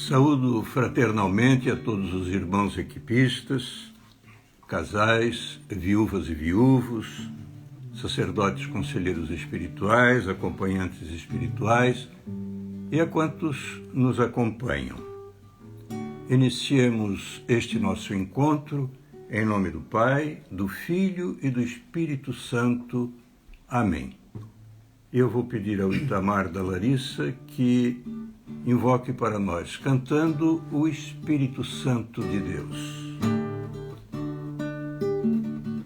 Saúdo fraternalmente a todos os irmãos equipistas, casais, viúvas e viúvos, sacerdotes conselheiros espirituais, acompanhantes espirituais e a quantos nos acompanham. Iniciemos este nosso encontro em nome do Pai, do Filho e do Espírito Santo. Amém. Eu vou pedir ao Itamar da Larissa que invoque para nós, cantando o Espírito Santo de Deus.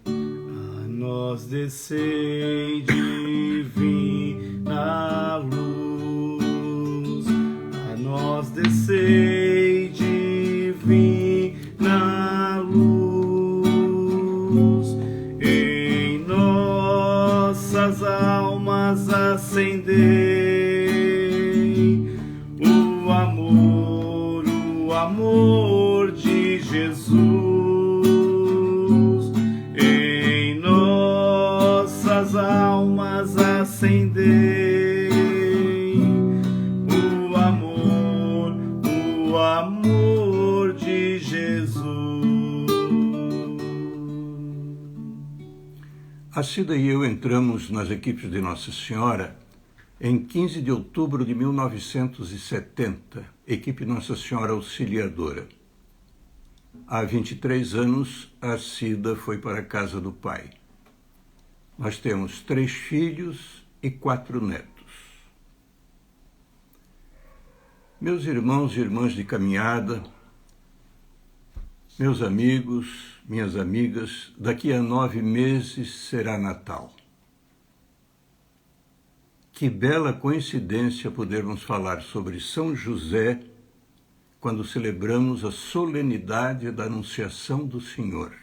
A nós descei divina luz, a nós descei divina luz, em nossas almas acender o amor de Jesus, em nossas almas acender o amor de Jesus. A Cida e eu entramos nas equipes de Nossa Senhora em 15 de outubro de 1970, equipe Nossa Senhora Auxiliadora. Há 23 anos, a Cida foi para a casa do pai. Nós temos 3 filhos e 4 netos. Meus irmãos e irmãs de caminhada, meus amigos, minhas amigas, daqui a 9 meses será Natal. Que bela coincidência podermos falar sobre São José quando celebramos a solenidade da Anunciação do Senhor.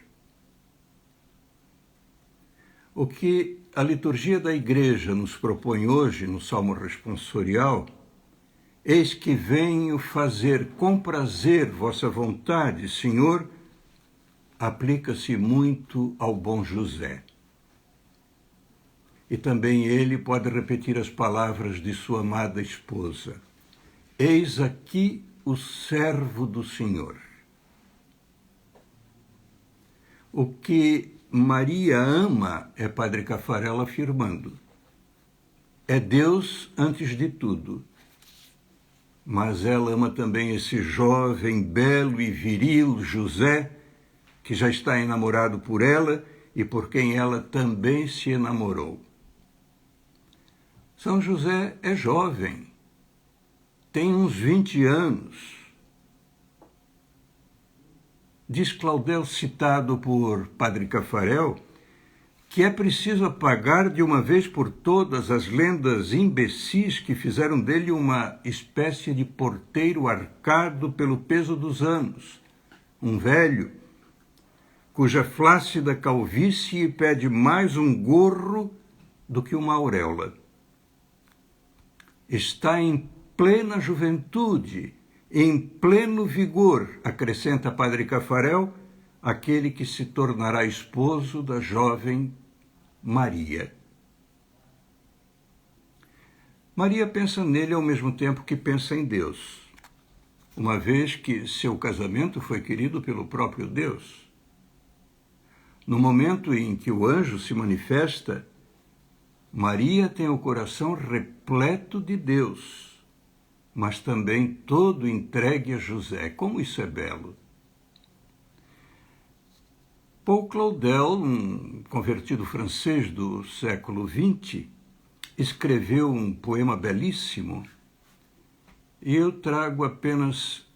O que a liturgia da Igreja nos propõe hoje no Salmo Responsorial: eis que venho fazer com prazer vossa vontade, Senhor, aplica-se muito ao bom José. E também ele pode repetir as palavras de sua amada esposa: eis aqui o servo do Senhor. O que Maria ama é Padre Caffarel afirmando: é Deus antes de tudo. Mas ela ama também esse jovem, belo e viril José, que já está enamorado por ela e por quem ela também se enamorou. São José é jovem, tem uns 20 anos. Diz Claudel, citado por Padre Caffarel, que é preciso apagar de uma vez por todas as lendas imbecis que fizeram dele uma espécie de porteiro arcado pelo peso dos anos, um velho cuja flácida calvície pede mais um gorro do que uma auréola. Está em plena juventude, em pleno vigor, acrescenta Padre Caffarel, aquele que se tornará esposo da jovem Maria. Maria pensa nele ao mesmo tempo que pensa em Deus, uma vez que seu casamento foi querido pelo próprio Deus. No momento em que o anjo se manifesta, Maria tem o coração repleto de Deus, mas também todo entregue a José. Como isso é belo! Paul Claudel, um convertido francês do século XX, escreveu um poema belíssimo e eu trago apenas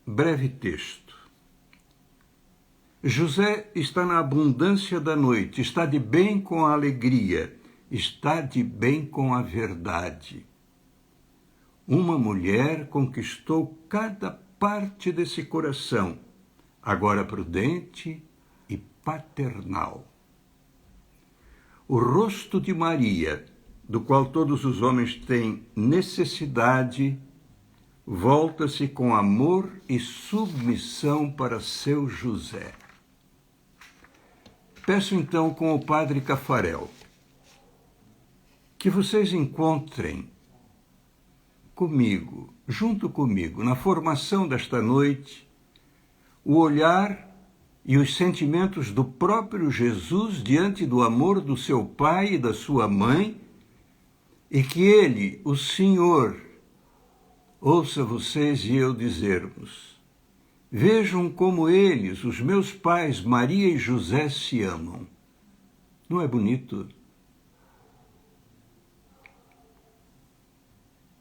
breve texto. José está na abundância da noite, está de bem com a alegria, está de bem com a verdade. Uma mulher conquistou cada parte desse coração, agora prudente e paternal. O rosto de Maria, do qual todos os homens têm necessidade, volta-se com amor e submissão para seu José. Peço então com o padre Cafarel que vocês encontrem comigo, junto comigo, na formação desta noite, o olhar e os sentimentos do próprio Jesus diante do amor do seu pai e da sua mãe, e que ele, o Senhor, ouça vocês e eu dizermos: vejam como eles, os meus pais, Maria e José, se amam. Não é bonito?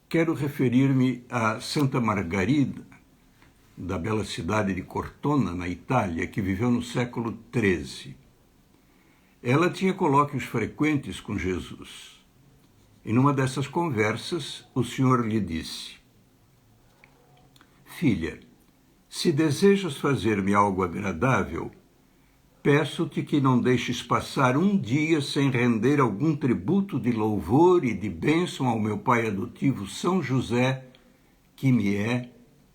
Quero referir-me a Santa Margarida, da bela cidade de Cortona, na Itália, que viveu no século XIII. Ela tinha colóquios frequentes com Jesus. E numa dessas conversas, o Senhor lhe disse: filha, se desejas fazer-me algo agradável, peço-te que não deixes passar um dia sem render algum tributo de louvor e de bênção ao meu pai adotivo São José, que me é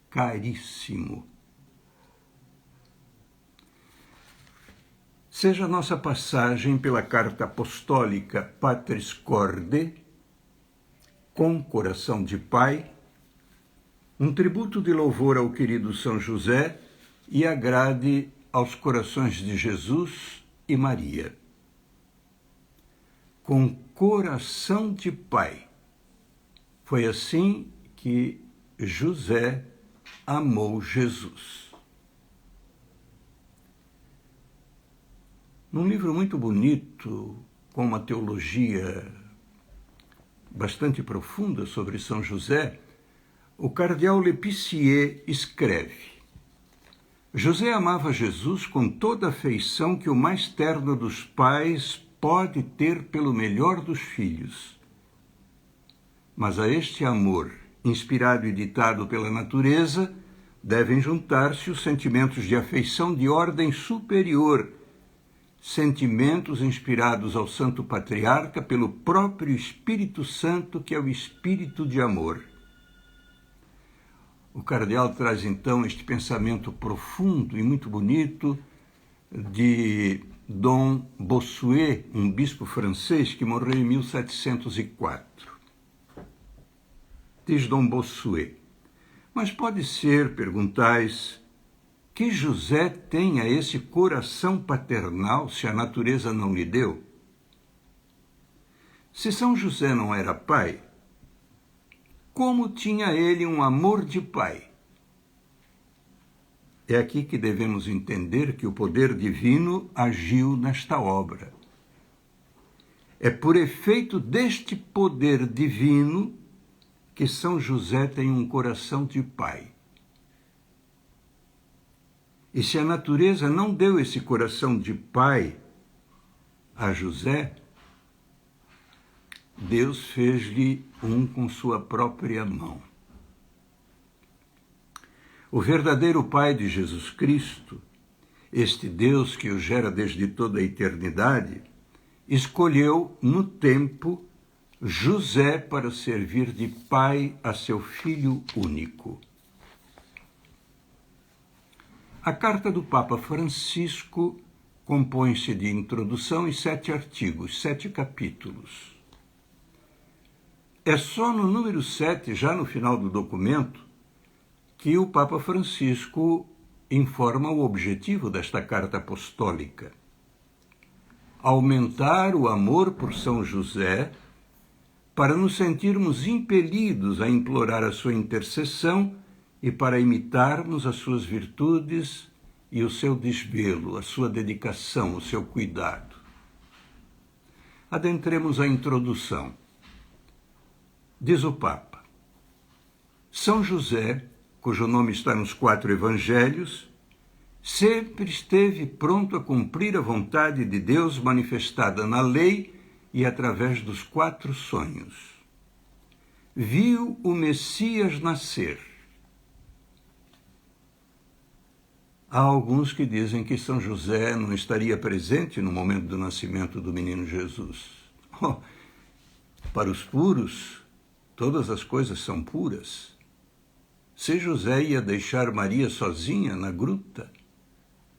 caríssimo. Seja a nossa passagem pela carta apostólica Patris Corde, com coração de pai, um tributo de louvor ao querido São José e agrade aos corações de Jesus e Maria. Com coração de pai. Foi assim que José amou Jesus. Num livro muito bonito, com uma teologia bastante profunda sobre São José, o cardeal Lépicier escreve: José amava Jesus com toda a afeição que o mais terno dos pais pode ter pelo melhor dos filhos. Mas a este amor, inspirado e ditado pela natureza, devem juntar-se os sentimentos de afeição de ordem superior, sentimentos inspirados ao Santo Patriarca pelo próprio Espírito Santo, que é o Espírito de amor. O cardeal traz então este pensamento profundo e muito bonito de Dom Bossuet, um bispo francês que morreu em 1704. Diz Dom Bossuet: mas pode ser, perguntais, que José tenha esse coração paternal se a natureza não lhe deu? Se São José não era pai, como tinha ele um amor de pai? É aqui que devemos entender que o poder divino agiu nesta obra. É por efeito deste poder divino que São José tem um coração de pai. E se a natureza não deu esse coração de pai a José, Deus fez-lhe um com sua própria mão. O verdadeiro Pai de Jesus Cristo, este Deus que o gera desde toda a eternidade, escolheu no tempo José para servir de pai a seu filho único. A carta do Papa Francisco compõe-se de introdução e 7 artigos, 7 capítulos. É só no número 7, já no final do documento, que o Papa Francisco informa o objetivo desta carta apostólica. aumentar o amor por São José, para nos sentirmos impelidos a implorar a sua intercessão e para imitarmos as suas virtudes e o seu desvelo, a sua dedicação, o seu cuidado. Adentremos a introdução. Diz o Papa: São José, cujo nome está nos 4 evangelhos, sempre esteve pronto a cumprir a vontade de Deus manifestada na lei e através dos 4 sonhos. Viu o Messias nascer. Há alguns que dizem que São José não estaria presente no momento do nascimento do menino Jesus. Oh, para os puros, todas as coisas são puras. Se José ia deixar Maria sozinha na gruta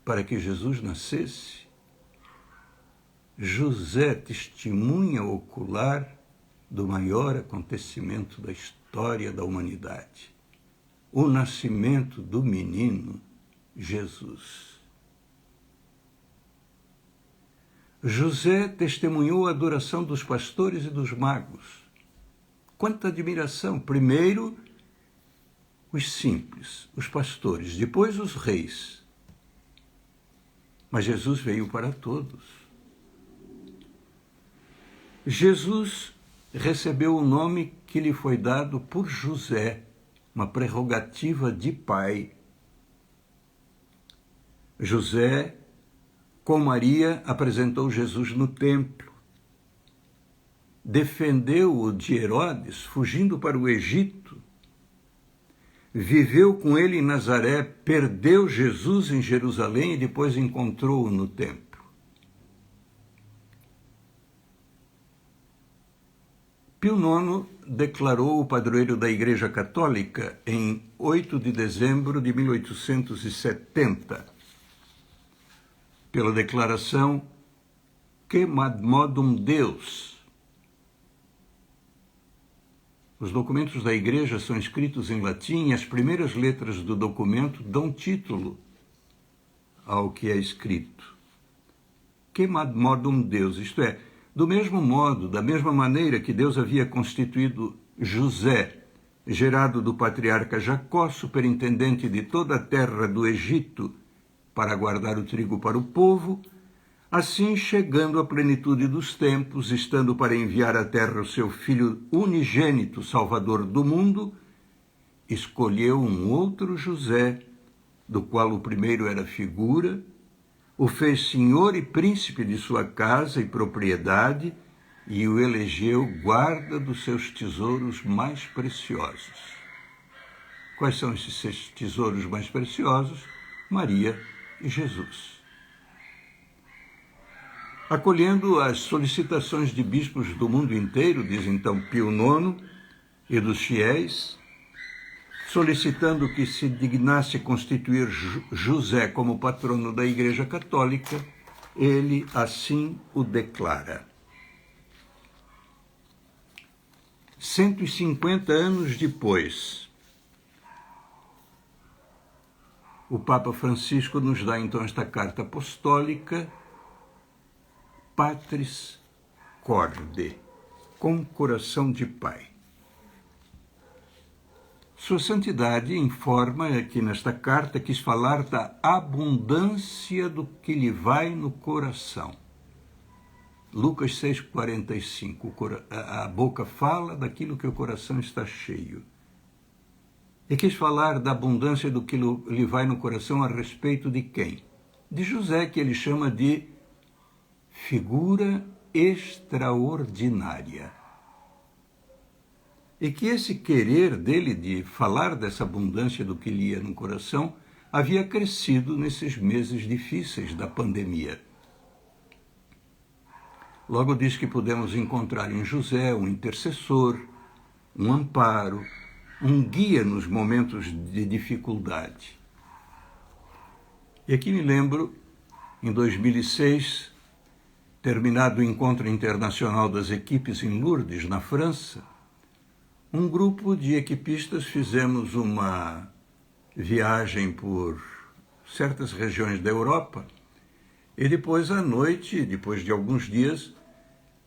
para que Jesus nascesse, José, testemunha ocular do maior acontecimento da história da humanidade, o nascimento do menino Jesus. José testemunhou a adoração dos pastores e dos magos. Quanta admiração! Primeiro, os simples, os pastores, depois os reis. Mas Jesus veio para todos. Jesus recebeu o nome que lhe foi dado por José, uma prerrogativa de pai. José, com Maria, apresentou Jesus no templo. Defendeu-o de Herodes, fugindo para o Egito. Viveu com ele em Nazaré, perdeu Jesus em Jerusalém e depois encontrou-o no templo. Pio IX declarou o padroeiro da Igreja Católica em 8 de dezembro de 1870, pela declaração Quemadmodum Deus. Os documentos da Igreja são escritos em latim e as primeiras letras do documento dão título ao que é escrito. Quemadmodum Deus, isto é, do mesmo modo, da mesma maneira que Deus havia constituído José, gerado do patriarca Jacó, superintendente de toda a terra do Egito, para guardar o trigo para o povo, assim, chegando à plenitude dos tempos, estando para enviar à terra o seu filho unigênito, Salvador do mundo, escolheu um outro José, do qual o primeiro era figura, o fez senhor e príncipe de sua casa e propriedade e o elegeu guarda dos seus tesouros mais preciosos. Quais são esses tesouros mais preciosos? Maria e Jesus. Acolhendo as solicitações de bispos do mundo inteiro, diz então Pio IX, e dos fiéis, solicitando que se dignasse constituir José como patrono da Igreja Católica, ele assim o declara. 150 anos depois, o Papa Francisco nos dá então esta carta apostólica, Patris Corde, com coração de pai. Sua Santidade informa que nesta carta quis falar da abundância do que lhe vai no coração. Lucas 6,45, a boca fala daquilo que o coração está cheio. E quis falar da abundância do que lhe vai no coração a respeito de quem? De José, que ele chama de figura extraordinária. E que esse querer dele de falar dessa abundância do que lhe ia no coração havia crescido nesses meses difíceis da pandemia. Logo diz que podemos encontrar em José um intercessor, um amparo, um guia nos momentos de dificuldade. E aqui me lembro, em 2006, terminado o Encontro Internacional das Equipes em Lourdes, na França, um grupo de equipistas fizemos uma viagem por certas regiões da Europa E depois, à noite, depois de alguns dias,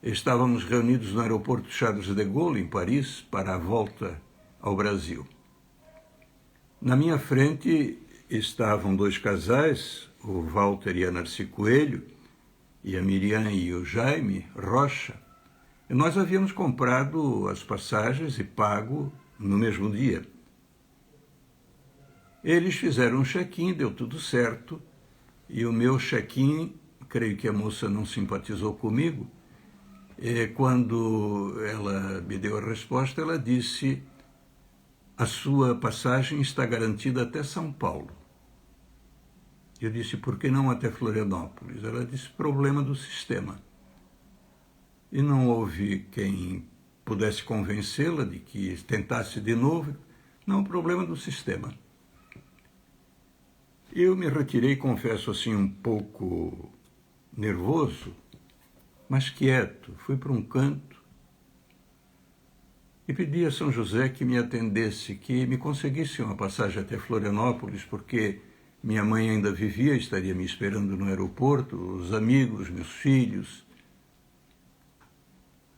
estávamos reunidos no aeroporto Charles de Gaulle, em Paris, para a volta ao Brasil. Na minha frente estavam dois casais, o Walter e a Narci Coelho, e a Miriam e o Jaime Rocha. E nós havíamos comprado as passagens e pago no mesmo dia. Eles fizeram um check-in, deu tudo certo, e o meu check-in, creio que a moça não simpatizou comigo, e quando ela me deu a resposta, ela disse: a sua passagem está garantida até São Paulo. Eu disse: por que não até Florianópolis? Ela disse: problema do sistema. E não houve quem pudesse convencê-la de que tentasse de novo. Não, problema do sistema. Eu me retirei, confesso assim, um pouco nervoso, mas quieto. Fui para um canto e pedi a São José que me atendesse, que me conseguisse uma passagem até Florianópolis, porque minha mãe ainda vivia, estaria me esperando no aeroporto, os amigos, meus filhos.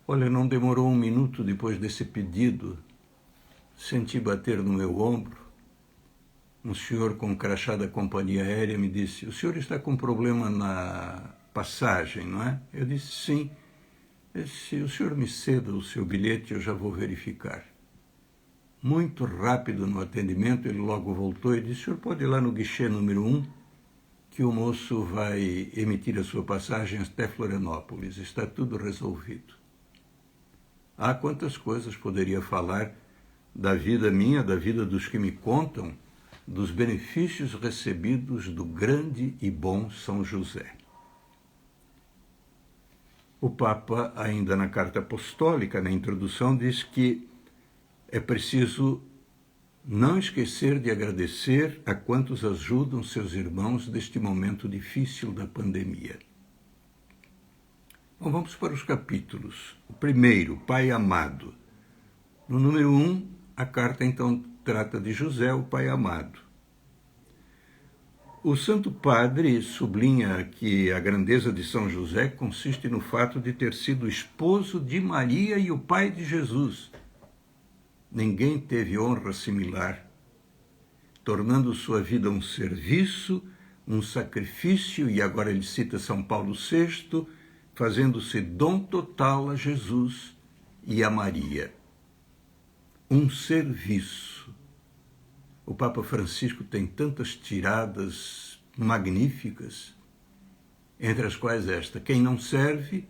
Olha, não demorou um minuto depois desse pedido, senti bater no meu ombro. Um senhor com crachá da companhia aérea me disse: o senhor está com problema na passagem, não é? Eu disse: sim. Se o senhor me ceda o seu bilhete, eu já vou verificar. Muito rápido no atendimento, ele logo voltou e disse: o senhor pode ir lá no guichê número 1, que o moço vai emitir a sua passagem até Florianópolis. Está tudo resolvido. Ah, quantas coisas poderia falar da vida minha, da vida dos que me contam, dos benefícios recebidos do grande e bom São José. O Papa, ainda na carta apostólica, na introdução, diz que é preciso não esquecer de agradecer a quantos ajudam seus irmãos neste momento difícil da pandemia. Bom, vamos para os capítulos. O primeiro, Pai amado. No número 1, a carta então trata de José, o Pai amado. O Santo Padre sublinha que a grandeza de São José consiste no fato de ter sido o esposo de Maria e o pai de Jesus. Ninguém teve honra similar, tornando sua vida um serviço, um sacrifício, e agora ele cita São Paulo VI, fazendo-se dom total a Jesus e a Maria. Um serviço. O Papa Francisco tem tantas tiradas magníficas, entre as quais esta: quem não serve,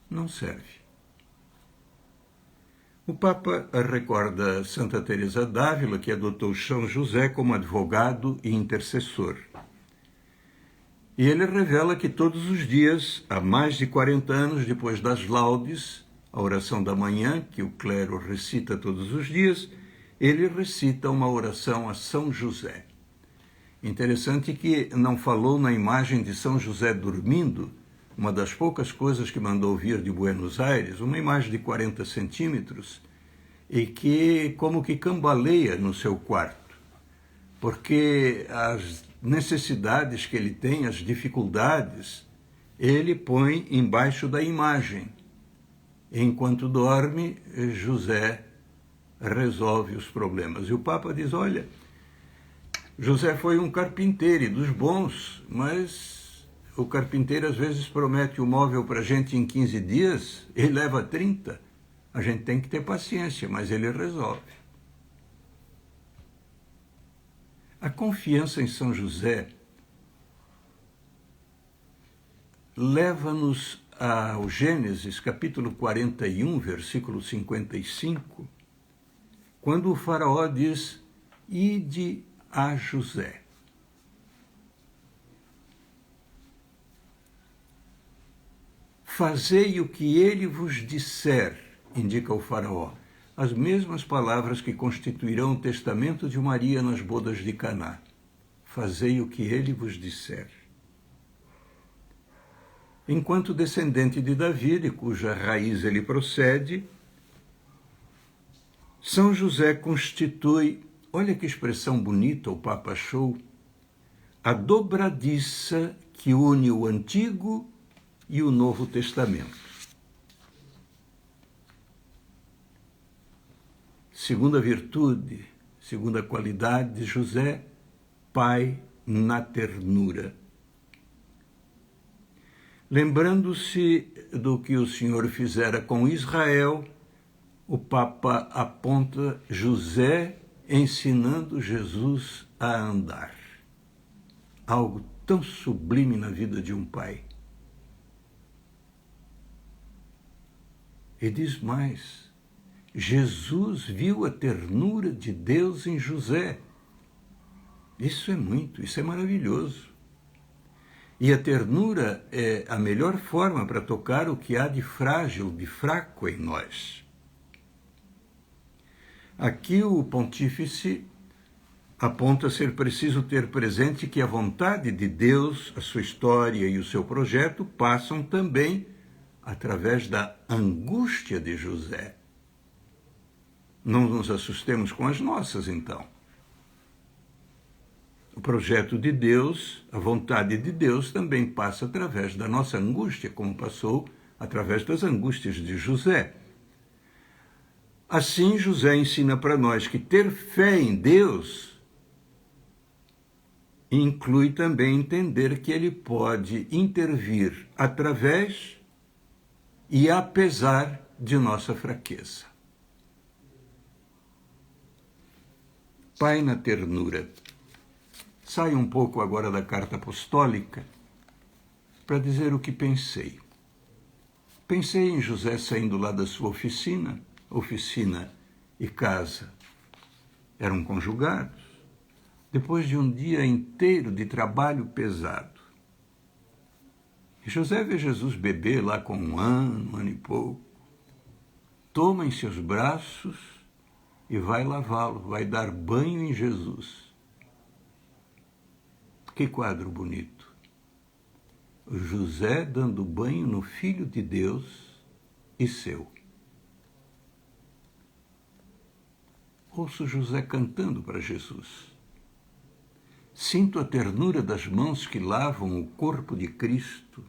não serve. O Papa recorda Santa Teresa d'Ávila, que adotou São José como advogado e intercessor. E ele revela que todos os dias, há mais de 40 anos depois das laudes, a oração da manhã, que o clero recita todos os dias, ele recita uma oração a São José. Interessante que não falou na imagem de São José dormindo, uma das poucas coisas que mandou vir de Buenos Aires, uma imagem de 40 centímetros, e que como que cambaleia no seu quarto, porque as necessidades que ele tem, as dificuldades, ele põe embaixo da imagem. Enquanto dorme, José resolve os problemas. E o Papa diz: olha, José foi um carpinteiro dos bons, mas o carpinteiro às vezes promete o móvel para a gente em 15 dias, ele leva 30. A gente tem que ter paciência, mas ele resolve. A confiança em São José leva-nos ao Gênesis, capítulo 41, versículo 55, quando o faraó diz: ide a José. Fazei o que ele vos disser, indica o faraó, as mesmas palavras que constituirão o testamento de Maria nas bodas de Caná. Fazei o que ele vos disser. Enquanto descendente de Davi, de cuja raiz ele procede, São José constitui, olha que expressão bonita o Papa achou, a dobradiça que une o Antigo e o Novo Testamento. Segunda virtude, segunda qualidade de José, pai na ternura. Lembrando-se do que o Senhor fizera com Israel, o Papa aponta José ensinando Jesus a andar. Algo tão sublime na vida de um pai. E diz mais, Jesus viu a ternura de Deus em José. Isso é maravilhoso. E a ternura é a melhor forma para tocar o que há de frágil, de fraco em nós. Aqui o pontífice aponta ser preciso ter presente que a vontade de Deus, a sua história e o seu projeto passam também através da angústia de José. Não nos assustemos com as nossas, então. O projeto de Deus, a vontade de Deus também passa através da nossa angústia, como passou através das angústias de José. Assim, José ensina para nós que ter fé em Deus inclui também entender que ele pode intervir através e apesar de nossa fraqueza. Pai na ternura. Saio um pouco agora da carta apostólica para dizer o que pensei. Pensei em José saindo lá da sua oficina e casa eram conjugados, depois de um dia inteiro de trabalho pesado. E José vê Jesus beber lá com um ano e pouco, toma em seus braços e vai lavá-lo, vai dar banho em Jesus. Que quadro bonito! José dando banho no Filho de Deus e seu. Ouço José cantando para Jesus. Sinto a ternura das mãos que lavam o corpo de Cristo,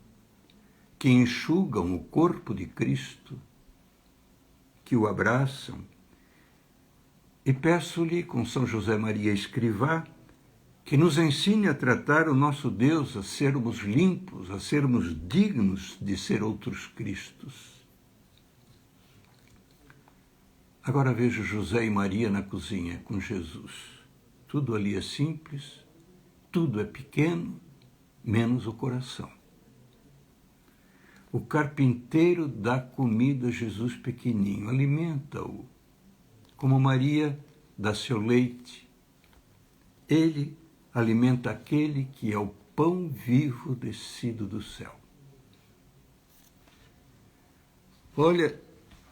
que enxugam o corpo de Cristo, que o abraçam, e peço-lhe, com São José Maria Escrivá, que nos ensine a tratar o nosso Deus, a sermos limpos, a sermos dignos de ser outros Cristos. Agora vejo José e Maria na cozinha com Jesus. Tudo ali é simples, tudo é pequeno, menos o coração. O carpinteiro dá comida a Jesus pequenininho, alimenta-o, como Maria dá seu leite. Ele alimenta aquele que é o pão vivo descido do céu. Olha,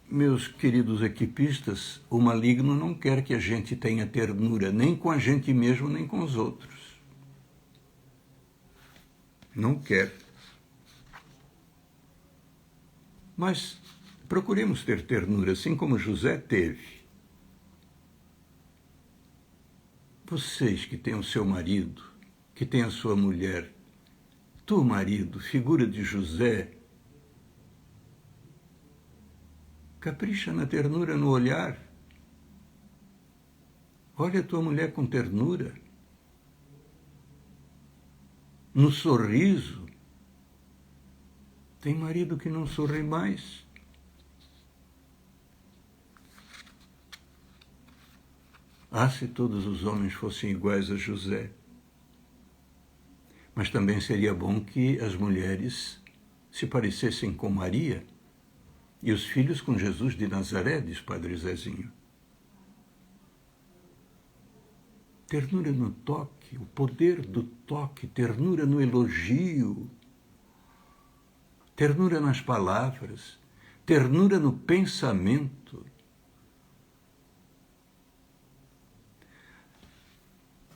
meus queridos equipistas, o maligno não quer que a gente tenha ternura, nem com a gente mesmo, nem com os outros. Não quer. Mas procuremos ter ternura, assim como José teve. Vocês que têm o seu marido, que têm a sua mulher, tu, marido, figura de José, capricha na ternura no olhar. Olha a tua mulher com ternura, no sorriso. Tem marido que não sorri mais. Ah, se todos os homens fossem iguais a José. Mas também seria bom que as mulheres se parecessem com Maria e os filhos com Jesus de Nazaré, diz Padre Zezinho. Ternura no toque, o poder do toque, ternura no elogio, ternura nas palavras, ternura no pensamento.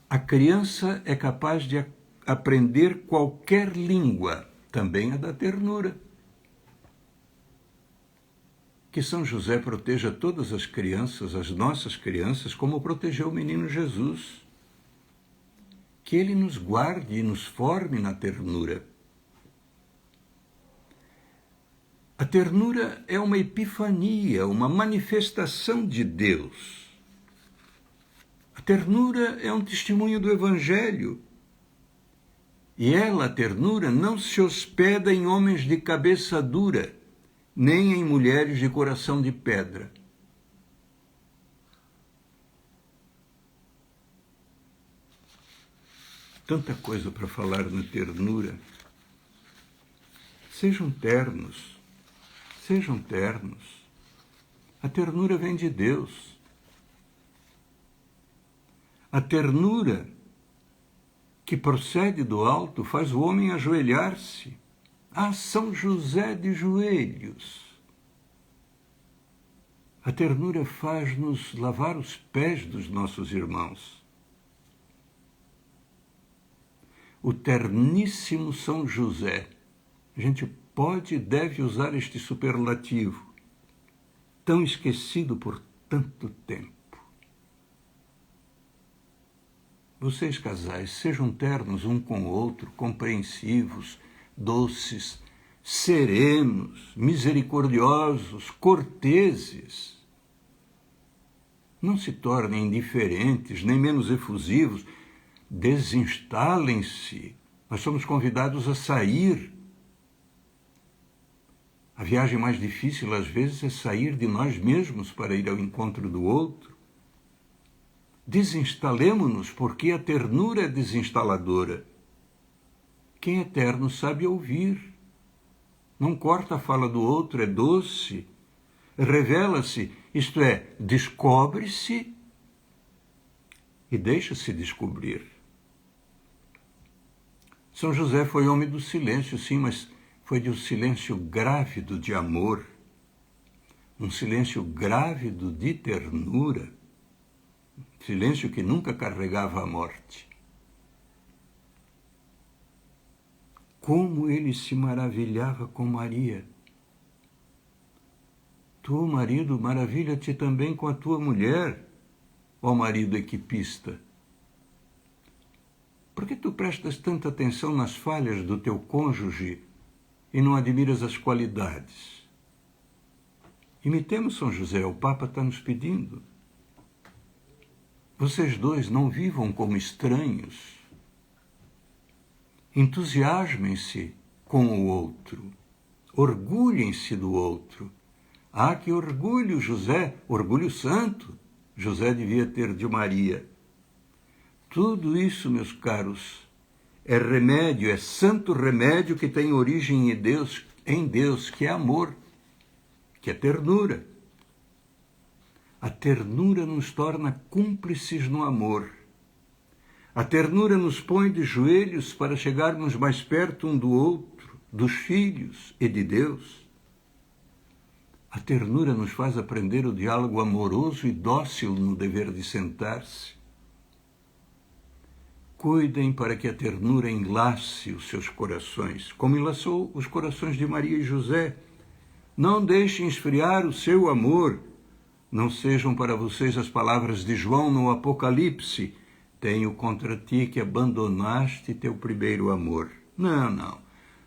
A criança é capaz de aprender qualquer língua, também a da ternura. Que São José proteja todas as crianças, as nossas crianças, como protegeu o menino Jesus. que Ele nos guarde e nos forme na ternura. A ternura é uma epifania, uma manifestação de Deus. A ternura é um testemunho do Evangelho. E ela, a ternura, não se hospeda em homens de cabeça dura, nem em mulheres de coração de pedra. Tanta coisa para falar na ternura. Sejam ternos, sejam ternos. A ternura vem de Deus. A ternura que procede do alto faz o homem ajoelhar-se. Ah, São José de joelhos. A ternura faz-nos lavar os pés dos nossos irmãos. O terníssimo São José. A gente pode e deve usar este superlativo, tão esquecido por tanto tempo. Vocês, casais, sejam ternos um com o outro, compreensivos, doces, serenos, misericordiosos, corteses. Não se tornem indiferentes, nem menos efusivos. Desinstalem-se. Nós somos convidados a sair. A viagem mais difícil, às vezes, é sair de nós mesmos para ir ao encontro do outro. Desinstalemo-nos, porque a ternura é desinstaladora. Quem é terno sabe ouvir. Não corta a fala do outro, é doce. Revela-se, isto é, descobre-se e deixa-se descobrir. São José foi homem do silêncio, sim, mas foi de um silêncio grávido de amor, um silêncio grávido de ternura, silêncio que nunca carregava a morte. Como ele se maravilhava com Maria. Tu, marido, maravilha-te também com a tua mulher, ó marido equipista. Por que tu prestas tanta atenção nas falhas do teu cônjuge e não admiras as qualidades? Imitemos São José, o Papa está nos pedindo. Vocês dois não vivam como estranhos. Entusiasmem-se com o outro. Orgulhem-se do outro. Ah, que orgulho, José, orgulho santo, José devia ter de Maria. Tudo isso, meus caros, é remédio, é santo remédio que tem origem em Deus, que é amor, que é ternura. A ternura nos torna cúmplices no amor. A ternura nos põe de joelhos para chegarmos mais perto um do outro, dos filhos e de Deus. A ternura nos faz aprender o diálogo amoroso e dócil no dever de sentar-se. Cuidem para que a ternura enlace os seus corações, como enlaçou os corações de Maria e José. Não deixem esfriar o seu amor. Não sejam para vocês as palavras de João no Apocalipse: tenho contra ti que abandonaste teu primeiro amor. Não, não.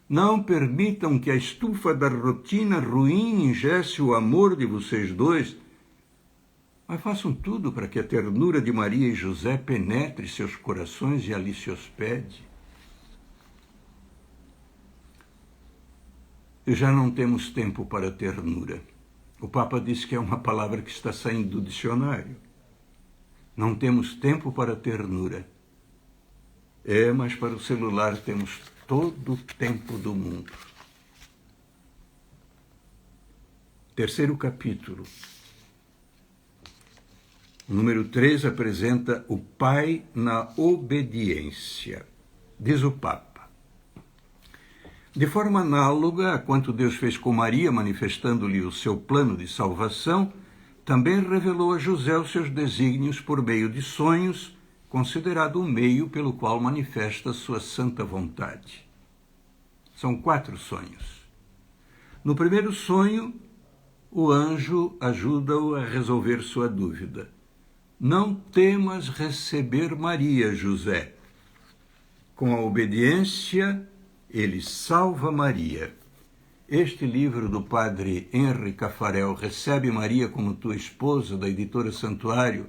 Não permitam que a estufa da rotina ruim ingesse o amor de vocês dois, mas façam tudo para que a ternura de Maria e José penetre seus corações e ali se hospede. Já não temos tempo para ternura. O Papa disse que é uma palavra que está saindo do dicionário. Não temos tempo para ternura. Mas para o celular temos todo o tempo do mundo. Terceiro capítulo. O número 3 apresenta o Pai na obediência. Diz o Papa: de forma análoga a quanto Deus fez com Maria, manifestando-lhe o seu plano de salvação, também revelou a José os seus desígnios por meio de sonhos, considerado o meio pelo qual manifesta sua santa vontade. São 4 sonhos. No primeiro sonho, o anjo ajuda-o a resolver sua dúvida. Não temas receber Maria, José, Com a obediência, ele salva Maria. Este livro do padre Henri Caffarel, Recebe Maria como Tua Esposa, da editora Santuário,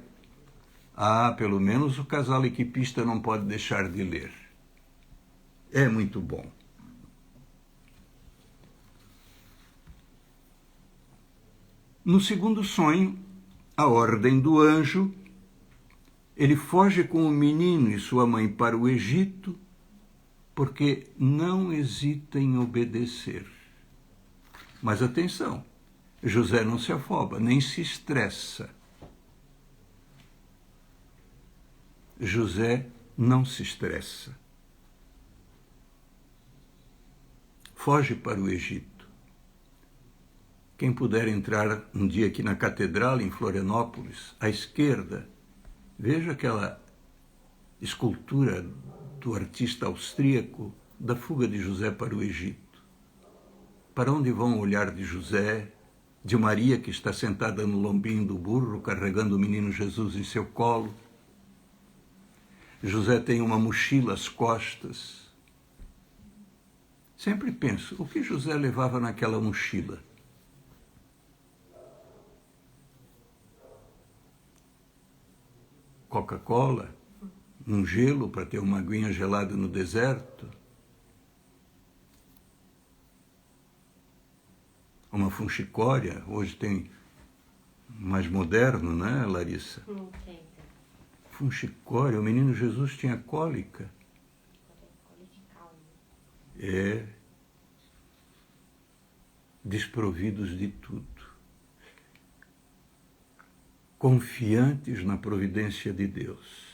pelo menos o casal equipista não pode deixar de ler. É muito bom. No segundo sonho, a ordem do anjo, ele foge com o menino e sua mãe para o Egito, porque não hesita em obedecer. Mas atenção, José não se afoba, nem se estressa. José não se estressa. Foge para o Egito. Quem puder entrar um dia aqui na Catedral, em Florianópolis, à esquerda, veja aquela escultura do artista austríaco da fuga de José para o Egito. Para onde vão o olhar de José, de Maria, que está sentada no lombinho do burro, carregando o menino Jesus em seu colo? José tem uma mochila às costas. Sempre penso, o que José levava naquela mochila? Coca-Cola? Um gelo para ter uma aguinha gelada no deserto? Uma funchicória? Hoje tem mais moderno, né, Larissa? Não tem. Funchicória, o menino Jesus tinha cólica. Desprovidos de tudo. Confiantes na providência de Deus.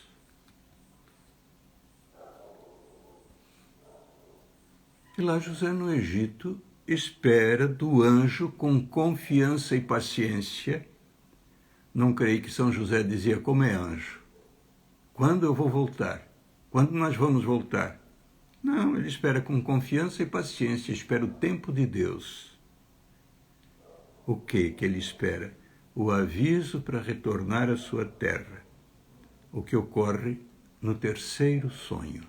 E lá José no Egito espera do anjo com confiança e paciência. Não creio que São José dizia como é anjo. Quando eu vou voltar? Quando nós vamos voltar? Não, ele espera com confiança e paciência, espera o tempo de Deus. O que ele espera? O aviso para retornar à sua terra. O que ocorre no terceiro sonho.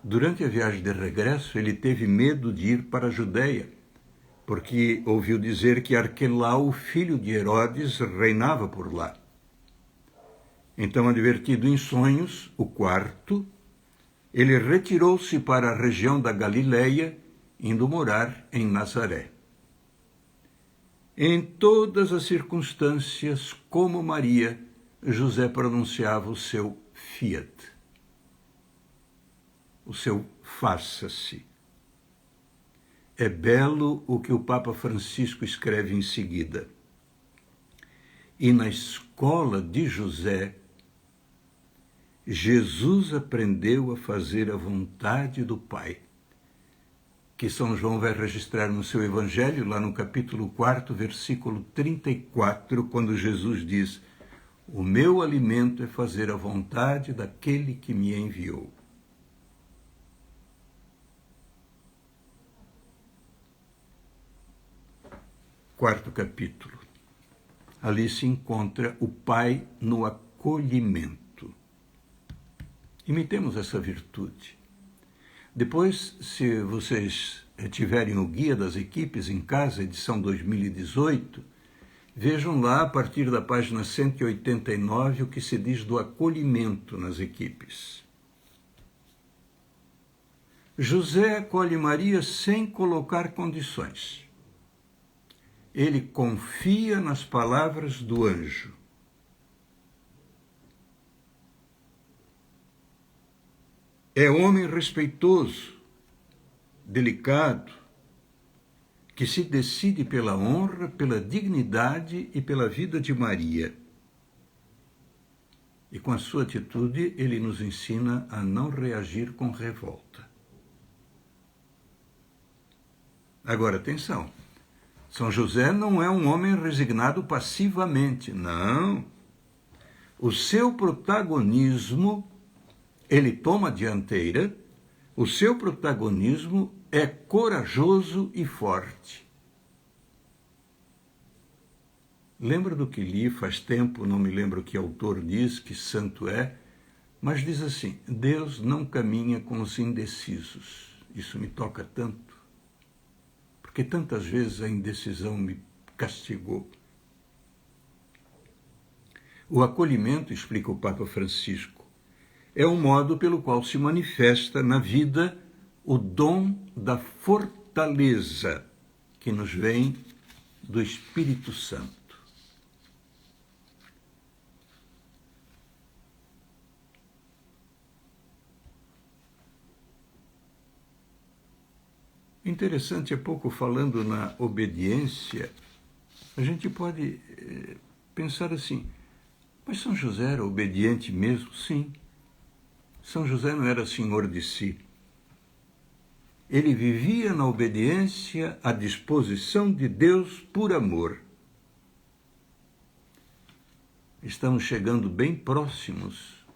Durante a viagem de regresso, ele teve medo de ir para a Judeia, porque ouviu dizer que Arquelau, o filho de Herodes, reinava por lá. Então, advertido em sonhos, o quarto, ele retirou-se para a região da Galileia, indo morar em Nazaré. Em todas as circunstâncias, como Maria, José pronunciava o seu fiat, o seu faça-se. É belo o que o Papa Francisco escreve em seguida. E na escola de José, Jesus aprendeu a fazer a vontade do Pai, que São João vai registrar no seu Evangelho, lá no capítulo 4, versículo 34, quando Jesus diz: o meu alimento é fazer a vontade daquele que me enviou. Quarto capítulo. Ali se encontra o Pai no acolhimento. Imitemos essa virtude. Depois, se vocês tiverem o Guia das Equipes em casa, edição 2018, vejam lá, a partir da página 189, o que se diz do acolhimento nas equipes. José acolhe Maria sem colocar condições. Ele confia nas palavras do anjo. É homem respeitoso, delicado, que se decide pela honra, pela dignidade e pela vida de Maria. E com a sua atitude, ele nos ensina a não reagir com revolta. Agora, atenção. São José não é um homem resignado passivamente, não. O seu protagonismo, ele toma a dianteira, o seu protagonismo é corajoso e forte. Lembra do que li faz tempo, não me lembro que autor diz, que santo é, Mas diz assim: Deus não caminha com os indecisos. Isso me toca tanto, porque tantas vezes a indecisão me castigou. O acolhimento, explica o Papa Francisco, é o modo pelo qual se manifesta na vida o dom da fortaleza que nos vem do Espírito Santo. Interessante, há pouco falando na obediência, a gente pode pensar assim, mas São José era obediente mesmo? Sim. São José não era senhor de si. Ele vivia na obediência à disposição de Deus por amor. Estamos chegando bem próximos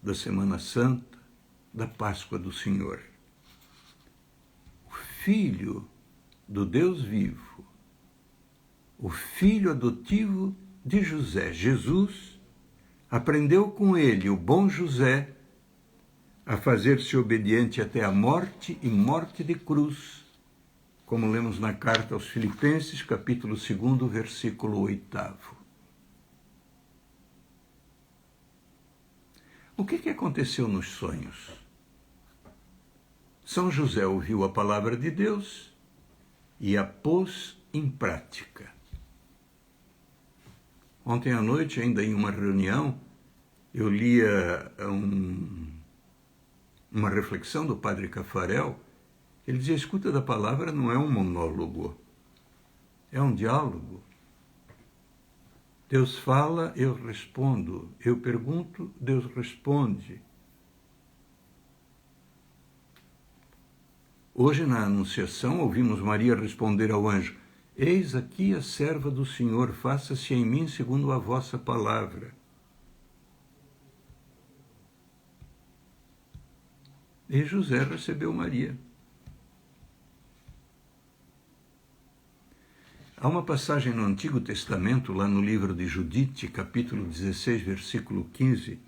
da Semana Santa, da Páscoa do Senhor. O Filho do Deus vivo, o filho adotivo de José, Jesus, aprendeu com ele, o bom José, a fazer-se obediente até a morte e morte de cruz, como lemos na carta aos Filipenses, capítulo 2, versículo 8. O que aconteceu nos sonhos? São José ouviu a palavra de Deus e a pôs em prática. Ontem à noite, ainda em uma reunião, eu lia uma reflexão do padre Cafarel. Ele dizia: a escuta da palavra não é um monólogo, é um diálogo. Deus fala, eu respondo. Eu pergunto, Deus responde. Hoje, na Anunciação, ouvimos Maria responder ao anjo: eis aqui a serva do Senhor, faça-se em mim segundo a vossa palavra. E José recebeu Maria. Há uma passagem no Antigo Testamento, lá no livro de Judite, capítulo 16, versículo 15,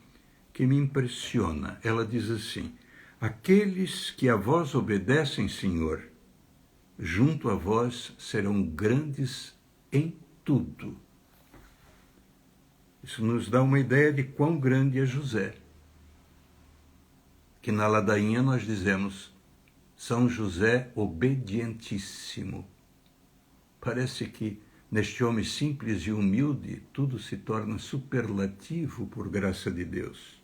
que me impressiona. Ela diz assim: aqueles que a vós obedecem, Senhor, junto a vós serão grandes em tudo. Isso nos dá uma ideia de quão grande é José. Que na ladainha nós dizemos São José obedientíssimo. Parece que neste homem simples e humilde tudo se torna superlativo por graça de Deus.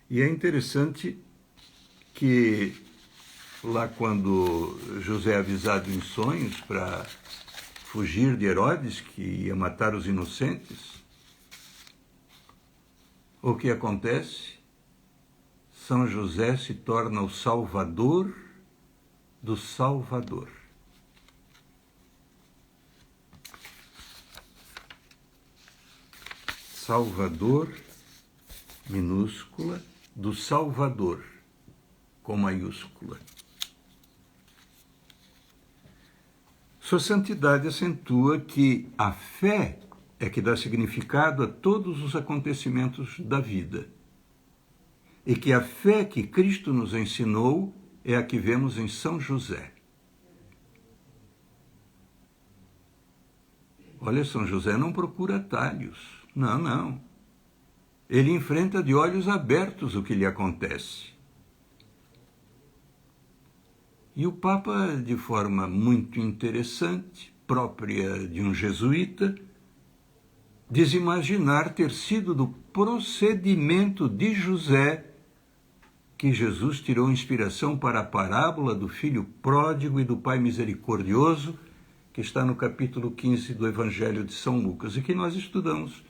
E é interessante que lá quando José é avisado em sonhos para fugir de Herodes, que ia matar os inocentes, o que acontece? São José se torna o salvador do Salvador. Salvador, minúscula, do Salvador, com maiúscula. Sua santidade acentua que a fé é que dá significado a todos os acontecimentos da vida. E que a fé que Cristo nos ensinou é a que vemos em São José. Olha, São José não procura atalhos. Não. Ele enfrenta de olhos abertos o que lhe acontece. E o Papa, de forma muito interessante, própria de um jesuíta, diz imaginar ter sido do procedimento de José que Jesus tirou inspiração para a parábola do filho pródigo e do pai misericordioso, que está no capítulo 15 do Evangelho de São Lucas, e que nós estudamos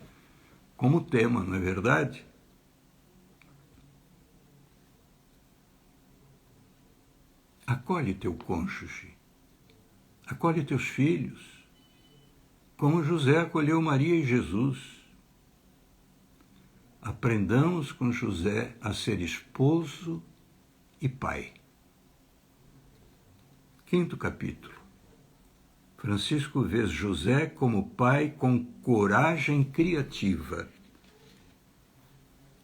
como tema, não é verdade? Acolhe teu cônjuge, acolhe teus filhos, como José acolheu Maria e Jesus. Aprendamos com José a ser esposo e pai. 5º capítulo. Francisco vê José como pai com coragem criativa.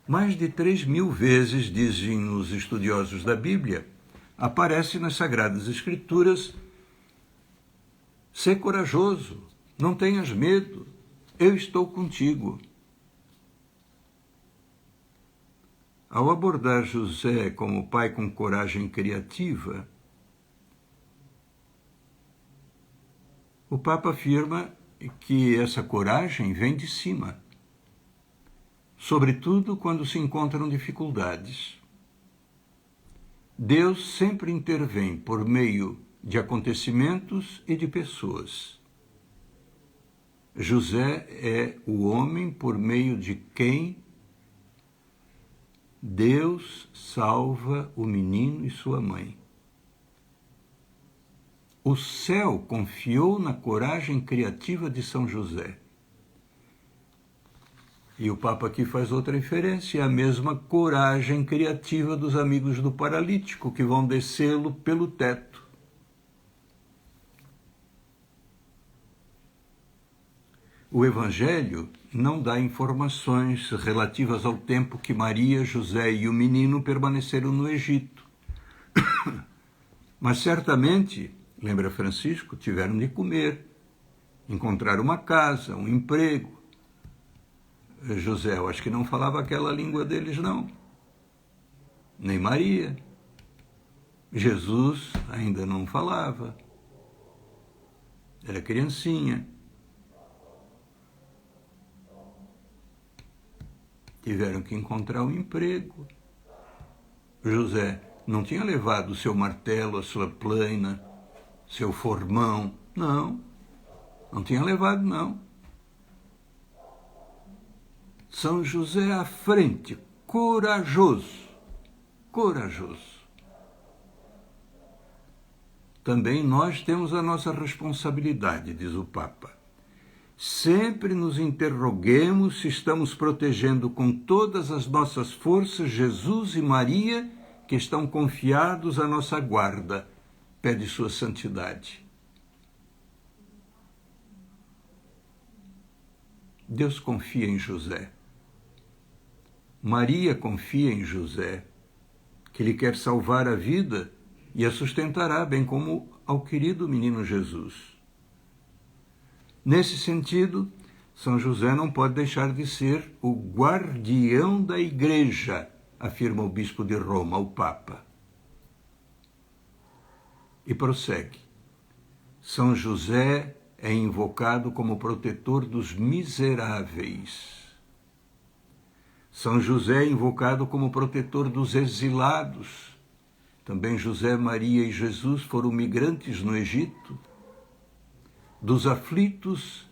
Mais de 3.000 vezes, dizem os estudiosos da Bíblia, aparece nas Sagradas Escrituras: sê corajoso, não tenhas medo, eu estou contigo. Ao abordar José como pai com coragem criativa, o Papa afirma que essa coragem vem de cima, sobretudo quando se encontram dificuldades. Deus sempre intervém por meio de acontecimentos e de pessoas. José é o homem por meio de quem Deus salva o menino e sua mãe. O céu confiou na coragem criativa de São José. E o Papa aqui faz outra referência, é a mesma coragem criativa dos amigos do paralítico, que vão descê-lo pelo teto. O Evangelho não dá informações relativas ao tempo que Maria, José e o menino permaneceram no Egito. Mas certamente, lembra Francisco, tiveram de comer, encontrar uma casa, um emprego. José, eu acho que não falava aquela língua deles, não. Nem Maria. Jesus ainda não falava. Era criancinha. Tiveram que encontrar um emprego. José não tinha levado o seu martelo, a sua plana, seu formão. Não tinha levado, não. São José à frente, corajoso. Também nós temos a nossa responsabilidade, diz o Papa. Sempre nos interroguemos se estamos protegendo com todas as nossas forças Jesus e Maria, que estão confiados à nossa guarda, pede sua santidade. Deus confia em José. Maria confia em José, que lhe quer salvar a vida e a sustentará, bem como ao querido menino Jesus. Nesse sentido, São José não pode deixar de ser o guardião da Igreja, afirma o bispo de Roma, o Papa. E prossegue. São José é invocado como protetor dos miseráveis. São José é invocado como protetor dos exilados. Também José, Maria e Jesus foram migrantes no Egito, dos aflitos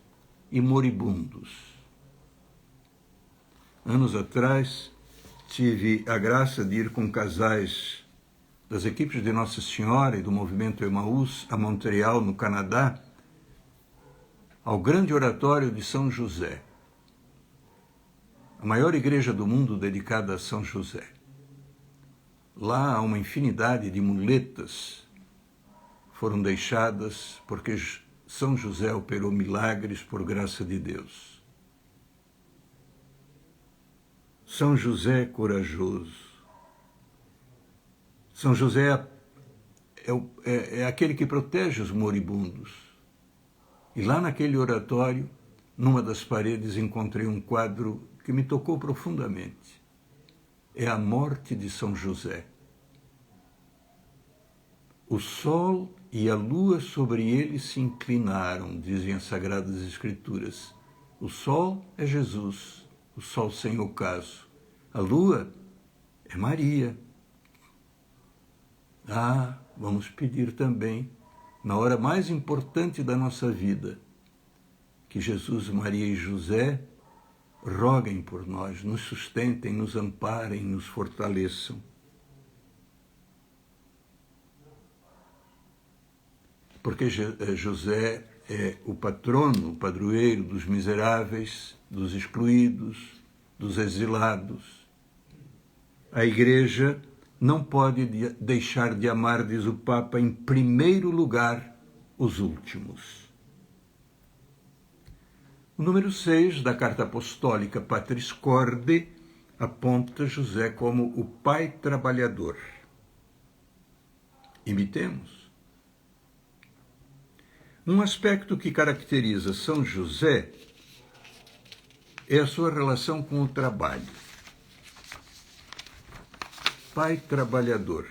e moribundos. Anos atrás, tive a graça de ir com casais das equipes de Nossa Senhora e do Movimento Emaús a Montreal, no Canadá, ao grande oratório de São José, a maior igreja do mundo dedicada a São José. Lá há uma infinidade de muletas foram deixadas porque São José operou milagres por graça de Deus. São José é corajoso. São José é aquele que protege os moribundos. E lá naquele oratório, numa das paredes, encontrei um quadro que me tocou profundamente. É a morte de São José. O sol e a lua sobre ele se inclinaram, dizem as Sagradas Escrituras. O sol é Jesus, o sol sem ocaso. A lua é Maria. Vamos pedir também, na hora mais importante da nossa vida, que Jesus, Maria e José roguem por nós, nos sustentem, nos amparem, nos fortaleçam. Porque José é o patrono, o padroeiro dos miseráveis, dos excluídos, dos exilados. A Igreja não pode deixar de amar, diz o Papa, em primeiro lugar, os últimos. O número 6 da carta apostólica Patris Corde aponta José como o pai trabalhador. Imitemos. Um aspecto que caracteriza São José é a sua relação com o trabalho. Pai trabalhador.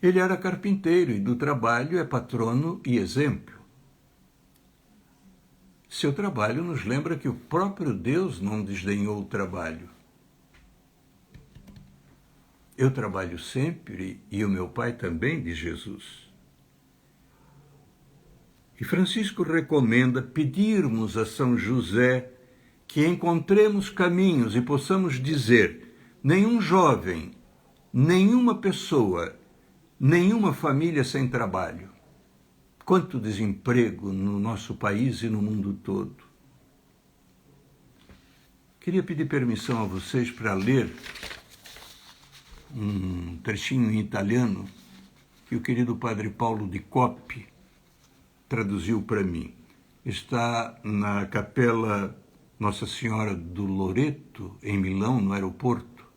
Ele era carpinteiro e do trabalho é patrono e exemplo. Seu trabalho nos lembra que o próprio Deus não desdenhou o trabalho. Eu trabalho sempre e o meu Pai também, diz Jesus. E Francisco recomenda pedirmos a São José que encontremos caminhos e possamos dizer: nenhum jovem, nenhuma pessoa, nenhuma família sem trabalho. Quanto desemprego no nosso país e no mundo todo. Queria pedir permissão a vocês para ler um trechinho em italiano que o querido Padre Paulo Di Coppi traduziu para mim. Está na Capela Nossa Senhora do Loreto, em Milão, no aeroporto,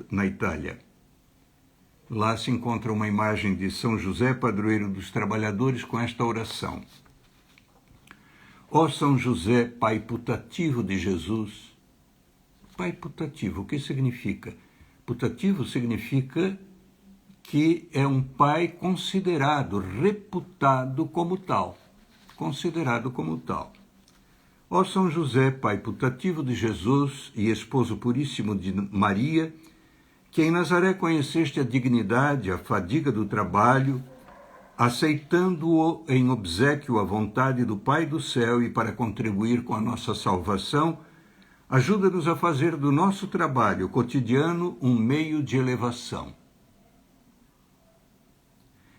na Itália. Lá se encontra uma imagem de São José, padroeiro dos trabalhadores, com esta oração. Ó São José, pai putativo de Jesus. Pai putativo, o que significa? Putativo significa que é um pai considerado, reputado como tal. Considerado como tal. Ó São José, pai putativo de Jesus e esposo puríssimo de Maria, que em Nazaré conheceste a dignidade, a fadiga do trabalho, aceitando-o em obséquio à vontade do Pai do céu e para contribuir com a nossa salvação, ajuda-nos a fazer do nosso trabalho cotidiano um meio de elevação.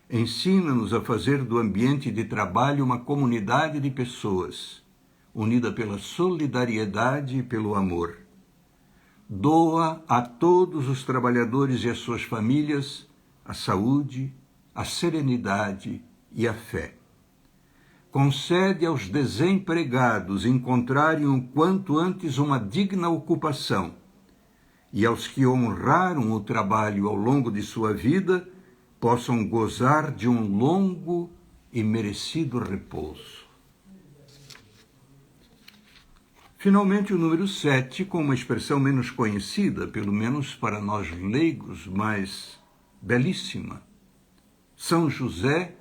Ensina-nos a fazer do ambiente de trabalho uma comunidade de pessoas, unida pela solidariedade e pelo amor. Doa a todos os trabalhadores e as suas famílias a saúde, a serenidade e a fé. Concede aos desempregados encontrarem o quanto antes uma digna ocupação e aos que honraram o trabalho ao longo de sua vida possam gozar de um longo e merecido repouso. Finalmente, o número 7, com uma expressão menos conhecida, pelo menos para nós leigos, mas belíssima. São José,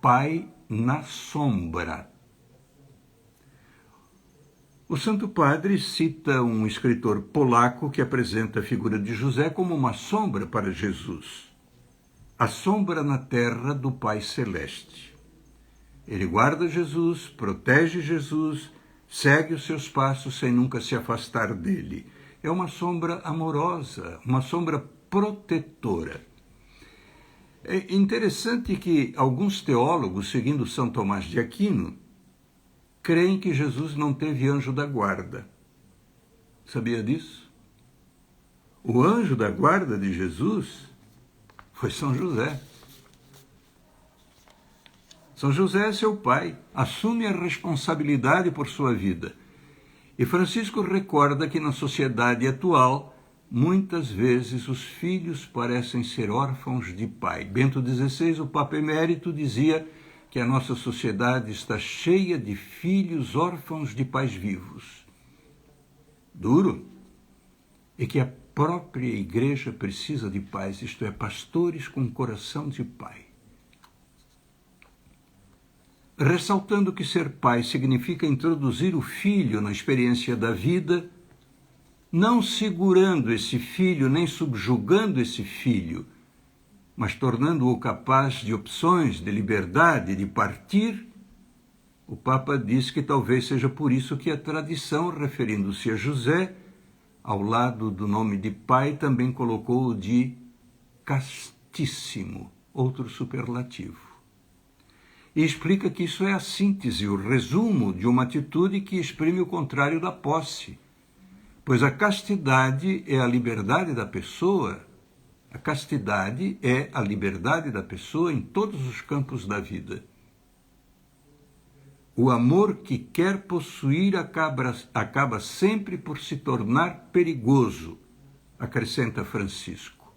pai na sombra. O Santo Padre cita um escritor polaco que apresenta a figura de José como uma sombra para Jesus. A sombra na terra do Pai Celeste. Ele guarda Jesus, protege Jesus, segue os seus passos sem nunca se afastar dele. É uma sombra amorosa, uma sombra protetora. É interessante que alguns teólogos, seguindo São Tomás de Aquino, creem que Jesus não teve anjo da guarda. Sabia disso? O anjo da guarda de Jesus foi São José. São José é seu pai, assume a responsabilidade por sua vida. E Francisco recorda que na sociedade atual, muitas vezes os filhos parecem ser órfãos de pai. Bento XVI, o Papa Emérito, dizia que a nossa sociedade está cheia de filhos órfãos de pais vivos. Duro. E que a própria igreja precisa de pais, isto é, pastores com coração de pai. Ressaltando que ser pai significa introduzir o filho na experiência da vida, não segurando esse filho, nem subjugando esse filho, mas tornando-o capaz de opções, de liberdade, de partir, o Papa diz que talvez seja por isso que a tradição, referindo-se a José, ao lado do nome de pai, também colocou o de castíssimo, outro superlativo. E explica que isso é a síntese, o resumo de uma atitude que exprime o contrário da posse. Pois a castidade é a liberdade da pessoa, a castidade é a liberdade da pessoa em todos os campos da vida. O amor que quer possuir acaba sempre por se tornar perigoso, acrescenta Francisco.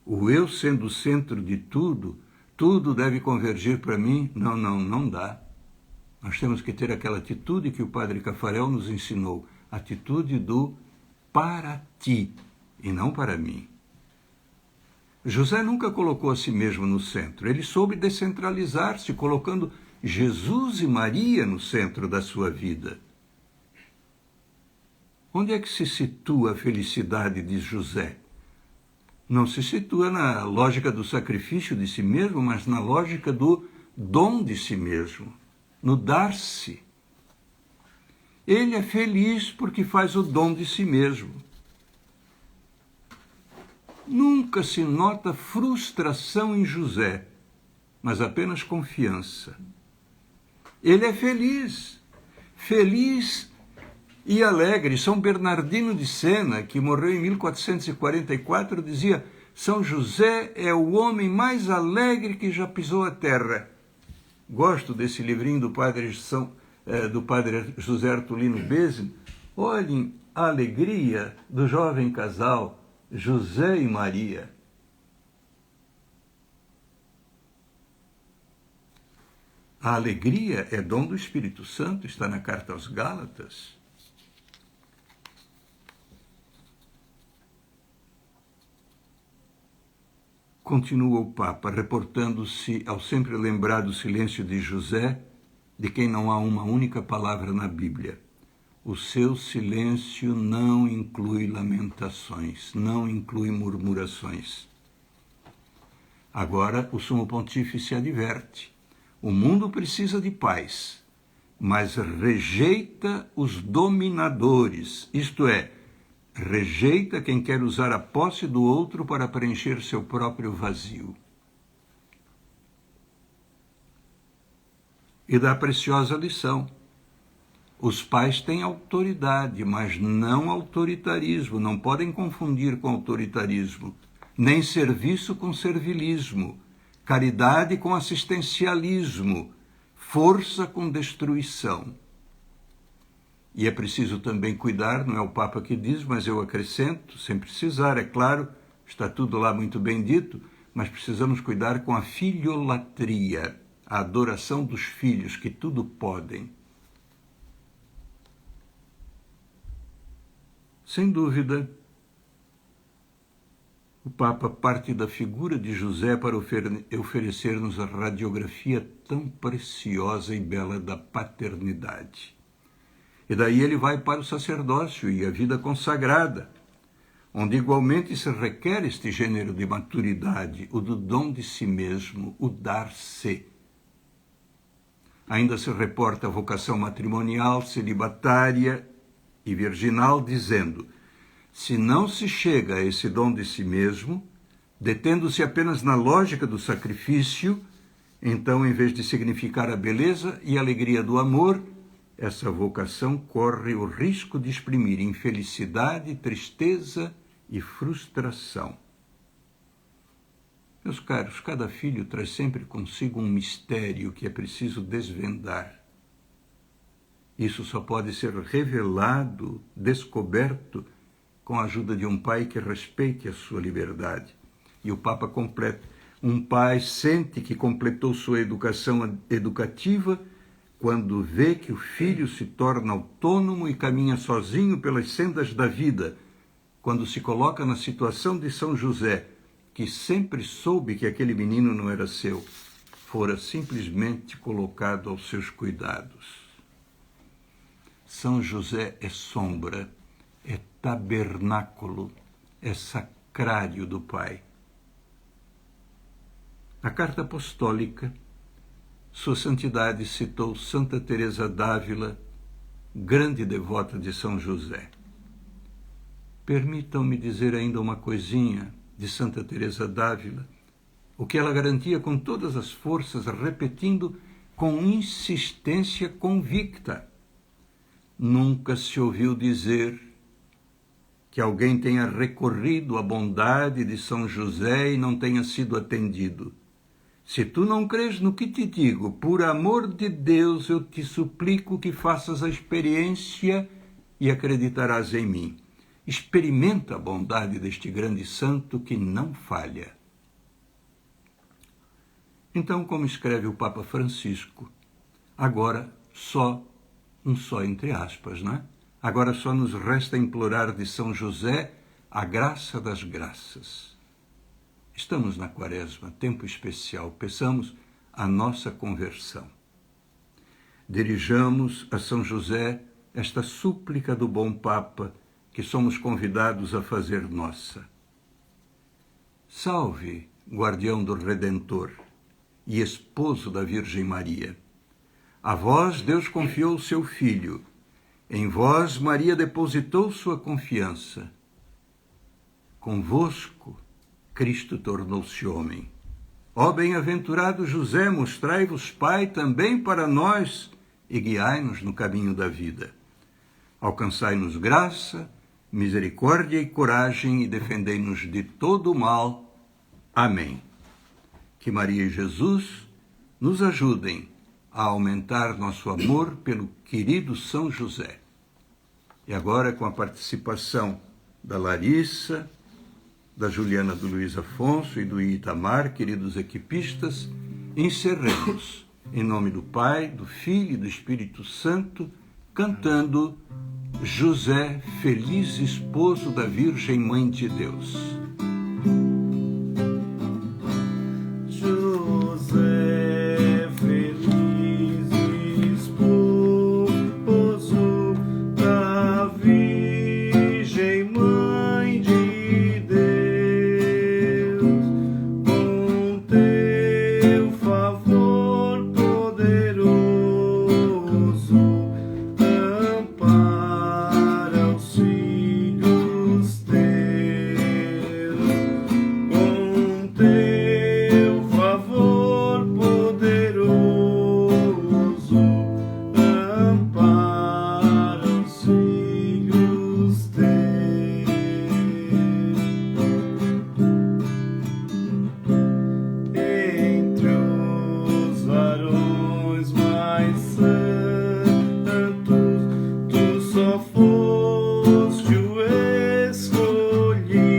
O eu sendo o centro de tudo, tudo deve convergir para mim? Não dá. Nós temos que ter aquela atitude que o Padre Caffarel nos ensinou, atitude do para ti e não para mim. José nunca colocou a si mesmo no centro. Ele soube descentralizar-se, colocando Jesus e Maria no centro da sua vida. Onde é que se situa a felicidade de José? Não se situa na lógica do sacrifício de si mesmo, mas na lógica do dom de si mesmo, no dar-se. Ele é feliz porque faz o dom de si mesmo. Nunca se nota frustração em José, mas apenas confiança. Ele é feliz e alegre. São Bernardino de Sena, que morreu em 1444, dizia: São José é o homem mais alegre que já pisou a terra. Gosto desse livrinho do padre José Artulino Bezin. Olhem a alegria do jovem casal José e Maria. A alegria é dom do Espírito Santo, está na carta aos Gálatas. Continua o Papa, reportando-se ao sempre lembrado silêncio de José, de quem não há uma única palavra na Bíblia. O seu silêncio não inclui lamentações, não inclui murmurações. Agora, o Sumo Pontífice adverte: o mundo precisa de paz, mas rejeita os dominadores, isto é, rejeita quem quer usar a posse do outro para preencher seu próprio vazio. E dá a preciosa lição: os pais têm autoridade, mas não autoritarismo, não podem confundir com autoritarismo, nem serviço com servilismo, caridade com assistencialismo, força com destruição. E é preciso também cuidar, não é o Papa que diz, mas eu acrescento, sem precisar, é claro, está tudo lá muito bem dito, mas precisamos cuidar com a filiolatria, a adoração dos filhos, que tudo podem. Sem dúvida, o Papa parte da figura de José para oferecer-nos a radiografia tão preciosa e bela da paternidade. E daí ele vai para o sacerdócio e a vida consagrada, onde igualmente se requer este gênero de maturidade, o do dom de si mesmo, o dar-se. Ainda se reporta a vocação matrimonial, celibatária e virginal, dizendo: se não se chega a esse dom de si mesmo, detendo-se apenas na lógica do sacrifício, então, em vez de significar a beleza e a alegria do amor, essa vocação corre o risco de exprimir infelicidade, tristeza e frustração. Meus caros, cada filho traz sempre consigo um mistério que é preciso desvendar. Isso só pode ser revelado, descoberto, com a ajuda de um pai que respeite a sua liberdade. E o Papa completa: um pai sente que completou sua educação educativa quando vê que o filho se torna autônomo e caminha sozinho pelas sendas da vida, quando se coloca na situação de São José, que sempre soube que aquele menino não era seu, fora simplesmente colocado aos seus cuidados. São José é sombra, é tabernáculo, é sacrário do Pai. Na carta apostólica, Sua Santidade citou Santa Teresa d'Ávila, grande devota de São José. Permitam-me dizer ainda uma coisinha de Santa Teresa d'Ávila, o que ela garantia com todas as forças, repetindo com insistência convicta. Nunca se ouviu dizer que alguém tenha recorrido à bondade de São José e não tenha sido atendido. Se tu não crês no que te digo, por amor de Deus, eu te suplico que faças a experiência e acreditarás em mim. Experimenta a bondade deste grande santo que não falha. Então, como escreve o Papa Francisco, agora só entre aspas, não é? Agora só nos resta implorar de São José a graça das graças. Estamos na Quaresma, tempo especial, peçamos a nossa conversão. Dirijamos a São José esta súplica do bom Papa que somos convidados a fazer nossa. Salve, guardião do Redentor e esposo da Virgem Maria. A vós Deus confiou o seu Filho, em vós Maria depositou sua confiança. Convosco Cristo tornou-se homem. Ó bem-aventurado José, mostrai-vos Pai também para nós e guiai-nos no caminho da vida. Alcançai-nos graça, misericórdia e coragem e defendei-nos de todo o mal. Amém. Que Maria e Jesus nos ajudem a aumentar nosso amor pelo querido São José. E agora, com a participação da Larissa, da Juliana do Luiz Afonso e do Itamar, queridos equipistas, encerremos em nome do Pai, do Filho e do Espírito Santo, cantando José, feliz esposo da Virgem Mãe de Deus. José, feliz esposo da Virgem Mãe de Deus, com teu favor poderoso, ampara os filhos teus, com teu favor poderoso, ampara os filhos teus. Entre os varões mais santos, tu só foste o escolhido,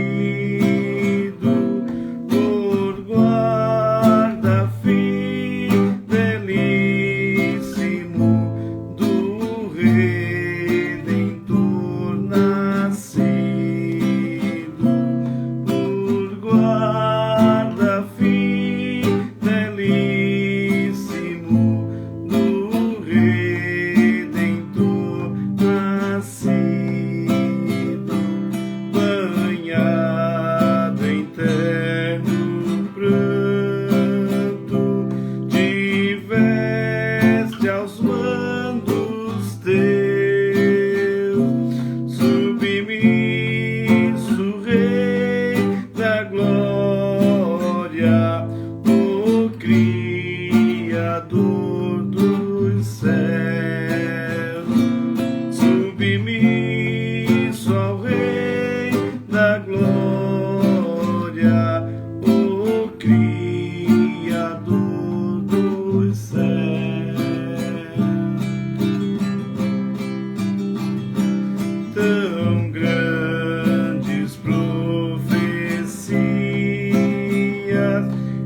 por guarda fidelíssimo do Redentor nascido, por guarda fidelíssimo do Redentor nascido, banhado em terno pranto, tiveste aos mandos teus, submisso Rei da glória, o Criador dos céus, submisso ao Rei da glória, o Criador dos céus. Tão grandes profecias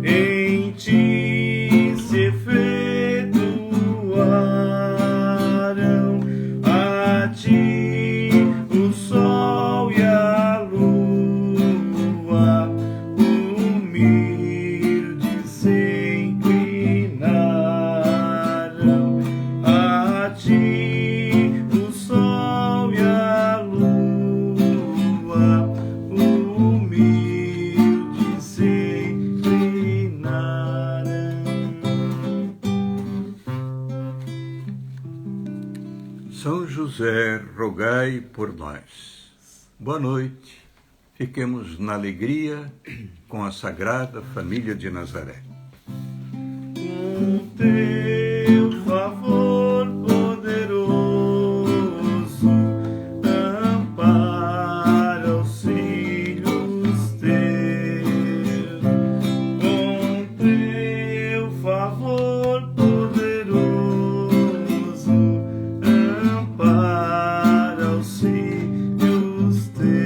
em ti se efetuaram, a ti o sol e a lua humildes se inclinaram, a ti o sol e a lua humildes se inclinaram. São José, rogai por nós. Boa noite. Fiquemos na alegria com a Sagrada Família de Nazaré. Com teu favor poderoso, ampara os filhos teus, com teu os teus.